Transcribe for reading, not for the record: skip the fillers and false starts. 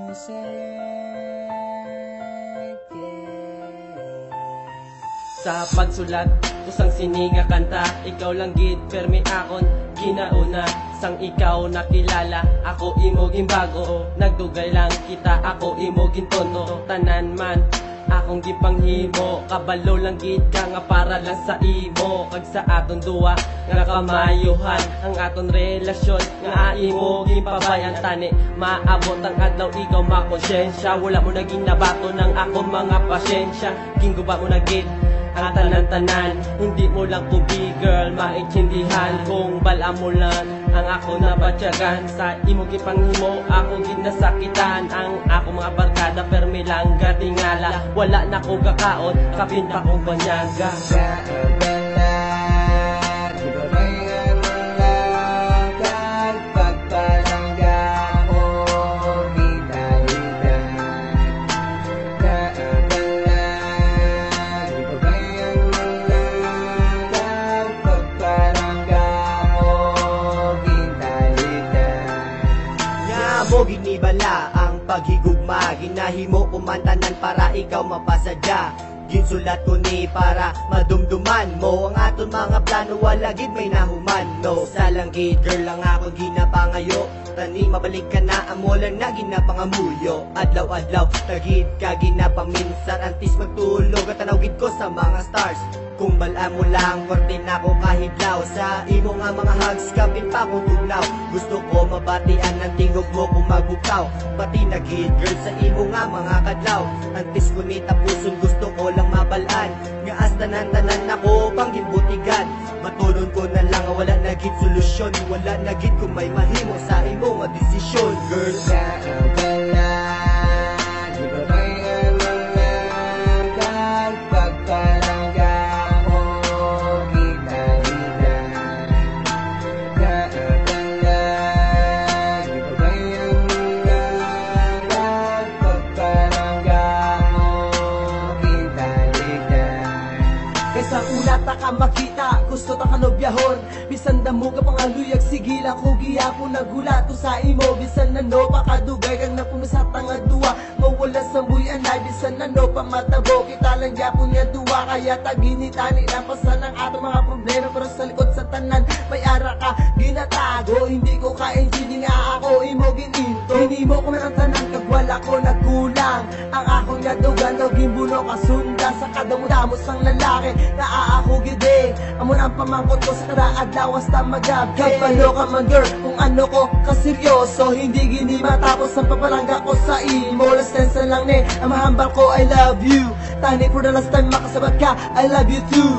Sa pagsulat, kusang siniga kanta, ikaw lang gid, permi akon ginauna. Sang ikaw nakilala, ako imoging bago. Nagdugay lang kita, ako imoging tono. Tanan man, akong gipanghimo, kabalo lang gid ka nga para lang sa imo. Kag sa aton duwa, nga kamayuhan ang aton relasyon, nga imo gipabayan tani. Maabot ang adlaw, ikaw makonsensya, wala mo naging nabato ng akong mga pasyensya. Gingguba mo na gid ang tanan-tanan, hindi mo lang kubi girl maintindihan. Kung bala mo lang ang ako nabatyagan, sa imo gipanghimo ako ginasakitan. Ang ako mga barkada permi lang gatingala, wala na ko gakaon kapinta kong banyaga. Mo ginibala ang paghigugma, ginahimo kumantanan para ikaw mapasadya. Ginsulat ko ni para madumduman mo ang aton mga plano, wala gid may nahuman. No, sa langgit girl lang ako ginapangayo, tani mabalik ka na amo lang na ginapangamuyo. Adlaw-adlaw tagid ka ginapaminsan, antis magtulog at tanawgid ko sa mga stars. Kung bala mo lang, korte na ko kahidlaw, sa imo nga mga hugs, kapin pa kong tugnaw. Gusto ko mabatian ng tingog mo kung mabukaw, pati nagid girl sa imo nga mga kadlaw. Antis ko ni tapuson, gusto ko lang mabalaan, nga as tanan-tanan ako pang gibutigan. Matulon ko na lang, wala nagid solusyon, wala nagid kung may mahimo sa imo nga desisyon. Girl, sa abala, di ba bayan mo lang pagpalangga mo kita-kita. Sa abala, di ba bayan mo lang pagpalangga mo kita-kita. Kaysa ulat ka makita, gusto ta kanobyahon, bisan damo ka pangaluyag, sige lang ko giya ko nagulat ko sa imo. Bisan nano pakadugay kang napumisat nga duwa, mawala sa buyan ay bisan nano pamatabo, kita lang gyapon nga duwa. Kaya taginitani lang pasan ang atong mga problema, pero sa likod sa tanan may ara ka ginatago. Hindi ko ka-engineer nga ako imo gininto, hindi mo ko ang tanan kag wala ko nagkulang. Ang akong yadugan o gimbuno kasunda sa kadamo-damos ng lalaki na aako gide. Amon ang pamangkot ko sa kadaadlaw hasta magab. Kabalo ka man girl kung ano ko kaseryoso, hindi gini matapos ang papalangga ko sa imo. Last sense lang ni ang mahambal ko, I love you. Tani for the last time makasabat ka, I love you too.